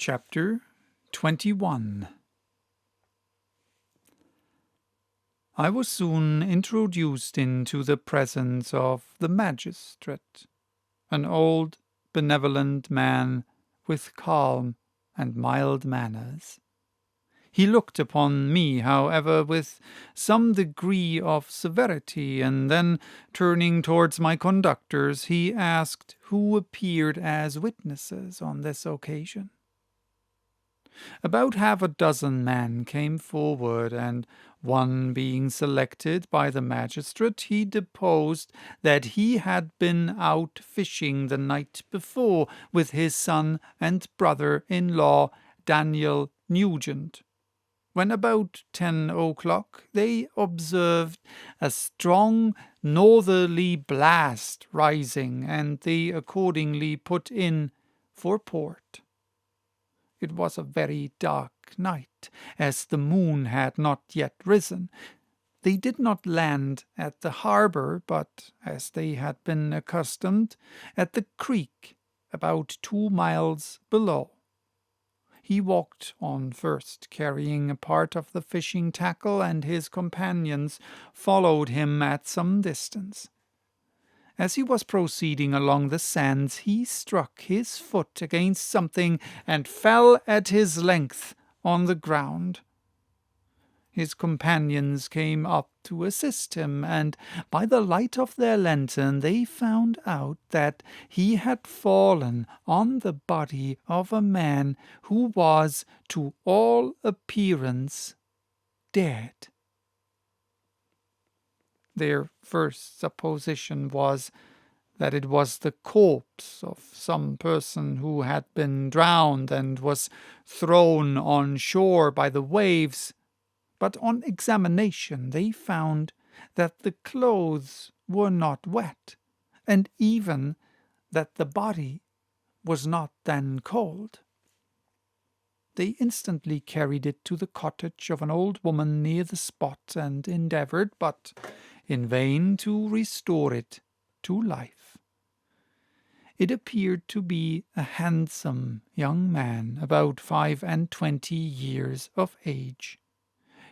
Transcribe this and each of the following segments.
Chapter 21. I was soon introduced into the presence of the magistrate, an old, benevolent man with calm and mild manners. He looked upon me, however, with some degree of severity, and then, turning towards my conductors, he asked who appeared as witnesses on this occasion. About half a dozen men came forward, and one being selected by the magistrate, he deposed that he had been out fishing the night before with his son and brother-in-law, Daniel Nugent. When about 10 o'clock they observed a strong northerly blast rising, and they accordingly put in for port. It was a very dark night, as the moon had not yet risen. They did not land at the harbour, but, as they had been accustomed, at the creek about 2 miles below. He walked on first, carrying a part of the fishing tackle, and his companions followed him at some distance. As he was proceeding along the sands, he struck his foot against something and fell at his length on the ground. His companions came up to assist him, and by the light of their lantern they found out that he had fallen on the body of a man who was, to all appearance, dead. Their first supposition was that it was the corpse of some person who had been drowned and was thrown on shore by the waves, but on examination they found that the clothes were not wet, and even that the body was not then cold. They instantly carried it to the cottage of an old woman near the spot, and endeavoured, but in vain, to restore it to life. It appeared to be a handsome young man, about 25 years of age.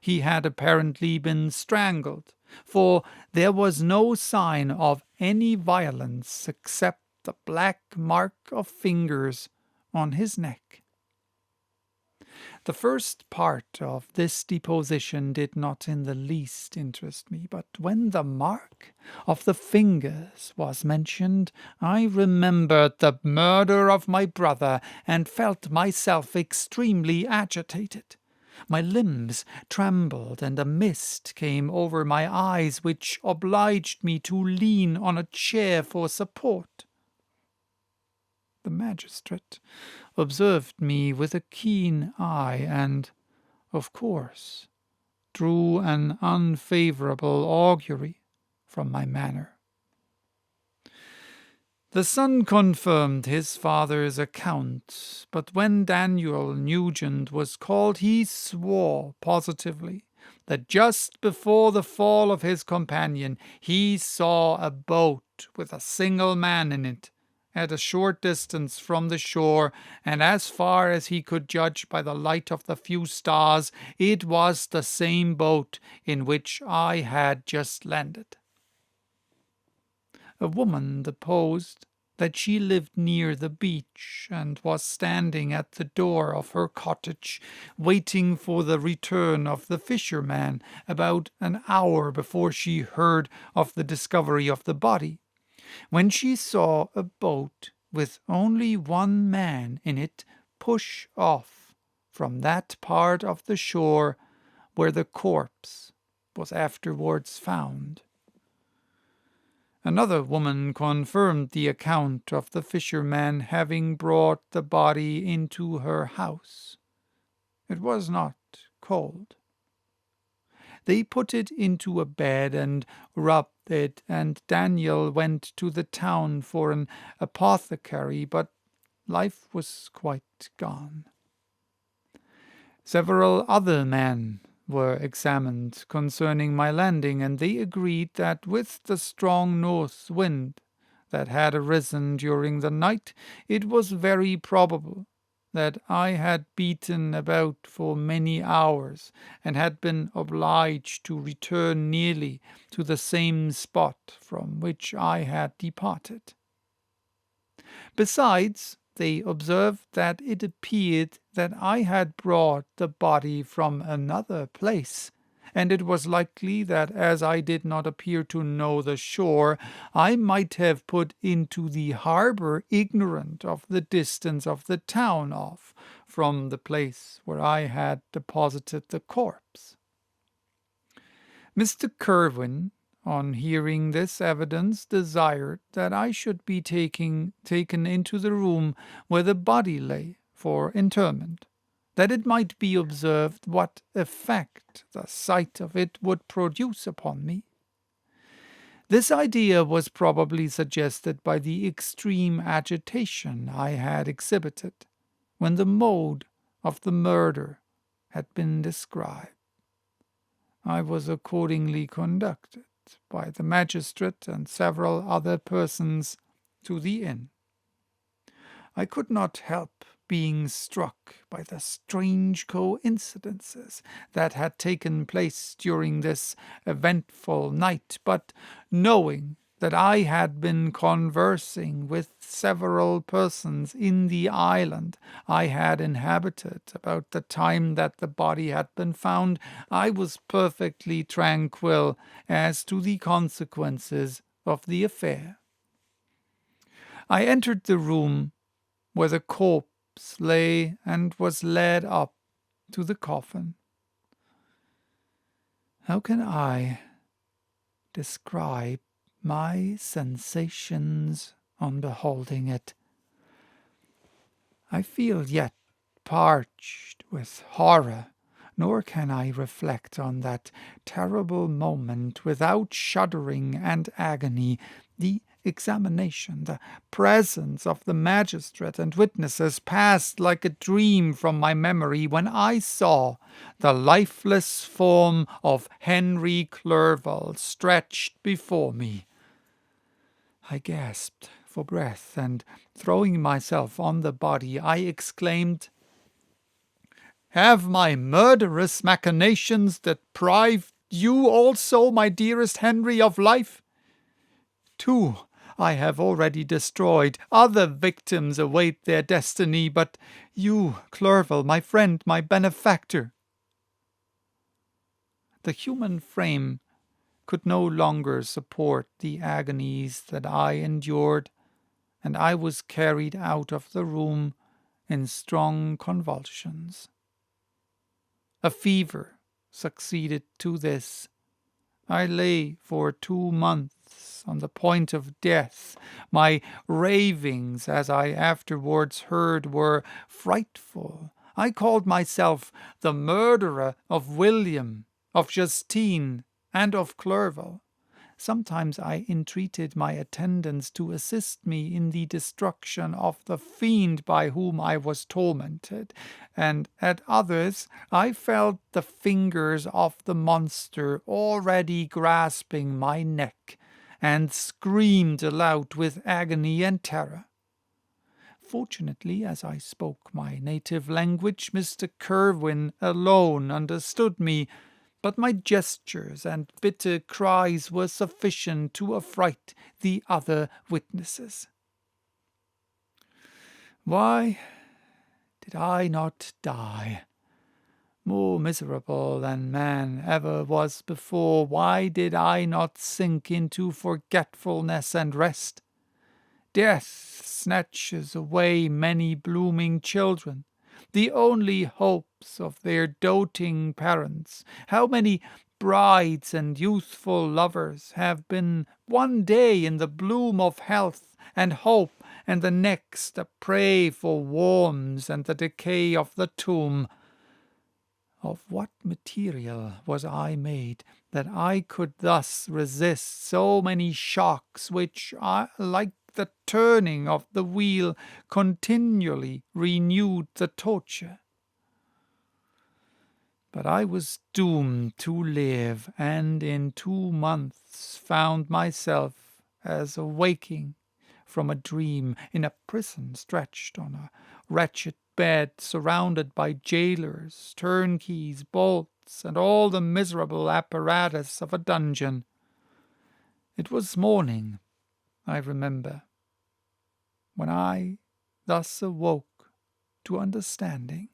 He had apparently been strangled, for there was no sign of any violence except the black mark of fingers on his neck. The first part of this deposition did not in the least interest me, but when the mark of the fingers was mentioned, I remembered the murder of my brother, and felt myself extremely agitated. My limbs trembled, and a mist came over my eyes, which obliged me to lean on a chair for support. The magistrate observed me with a keen eye, and, of course, drew an unfavourable augury from my manner. The son confirmed his father's account, but when Daniel Nugent was called, he swore positively that just before the fall of his companion he saw a boat with a single man in it, at a short distance from the shore, and as far as he could judge by the light of the few stars, it was the same boat in which I had just landed. A woman deposed that she lived near the beach, and was standing at the door of her cottage, waiting for the return of the fisherman, about an hour before she heard of the discovery of the body, when she saw a boat with only one man in it push off from that part of the shore where the corpse was afterwards found. Another woman confirmed the account of the fisherman having brought the body into her house. It was not cold. They put it into a bed and rubbed it, and Daniel went to the town for an apothecary, but life was quite gone. Several other men were examined concerning my landing, and they agreed that with the strong north wind that had arisen during the night, it was very probable that I had beaten about for many hours, and had been obliged to return nearly to the same spot from which I had departed. Besides, they observed that it appeared that I had brought the body from another place, and it was likely that as I did not appear to know the shore, I might have put into the harbour ignorant of the distance of the town off from the place where I had deposited the corpse. Mr. Kirwin, on hearing this evidence, desired that I should be taken into the room where the body lay for interment, that it might be observed what effect the sight of it would produce upon me. This idea was probably suggested by the extreme agitation I had exhibited when the mode of the murder had been described. I was accordingly conducted by the magistrate and several other persons to the inn. I could not help being struck by the strange coincidences that had taken place during this eventful night, but knowing that I had been conversing with several persons in the island I had inhabited about the time that the body had been found, I was perfectly tranquil as to the consequences of the affair. I entered the room where the corpse lay and was led up to the coffin. How can I describe my sensations on beholding it? I feel yet parched with horror, nor can I reflect on that terrible moment without shuddering and agony. The examination, the presence of the magistrate and witnesses passed like a dream from my memory when I saw the lifeless form of Henry Clerval stretched before me. I gasped for breath, and throwing myself on the body, I exclaimed, "Have my murderous machinations deprived you also, my dearest Henry, of life? 2 I have already destroyed. Other victims await their destiny, but you, Clerval, my friend, my benefactor." The human frame could no longer support the agonies that I endured, and I was carried out of the room in strong convulsions. A fever succeeded to this. I lay for 2 months on the point of death. My ravings, as I afterwards heard, were frightful. I called myself the murderer of William, of Justine, and of Clerval. Sometimes I entreated my attendants to assist me in the destruction of the fiend by whom I was tormented, and at others I felt the fingers of the monster already grasping my neck, and screamed aloud with agony and terror. Fortunately, as I spoke my native language, Mr. Kirwin alone understood me, but my gestures and bitter cries were sufficient to affright the other witnesses. Why did I not die? More miserable than man ever was before, why did I not sink into forgetfulness and rest? Death snatches away many blooming children, the only hopes of their doting parents. How many brides and youthful lovers have been one day in the bloom of health and hope, and the next a prey for worms and the decay of the tomb. Of what material was I made, that I could thus resist so many shocks which, like the turning of the wheel, continually renewed the torture? But I was doomed to live, and in 2 months found myself, as awaking from a dream, in a prison stretched on a wretched bed surrounded by jailers, turnkeys, bolts, and all the miserable apparatus of a dungeon. It was morning, I remember, when I thus awoke to understanding.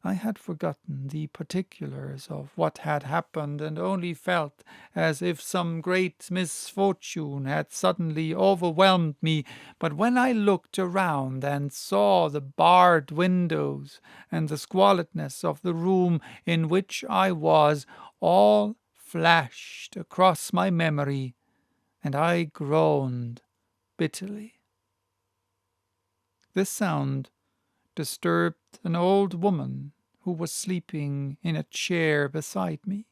I had forgotten the particulars of what had happened, and only felt as if some great misfortune had suddenly overwhelmed me. But when I looked around and saw the barred windows and the squalidness of the room in which I was, all flashed across my memory, and I groaned bitterly. This sound disturbed an old woman who was sleeping in a chair beside me.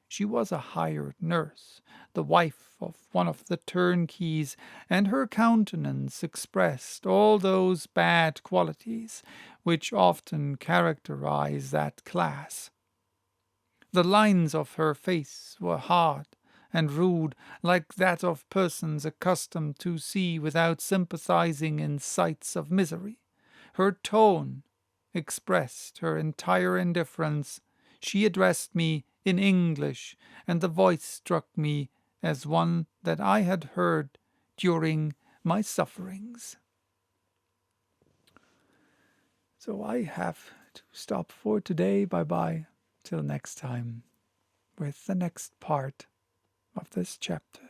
She was a hired nurse, the wife of one of the turnkeys, and her countenance expressed all those bad qualities which often characterize that class. The lines of her face were hard and rude, like that of persons accustomed to see without sympathizing in sights of misery. Her tone expressed her entire indifference. She addressed me in English, and the voice struck me as one that I had heard during my sufferings. So I have to stop for today. Bye-bye. Till next time, with the next part of this chapter.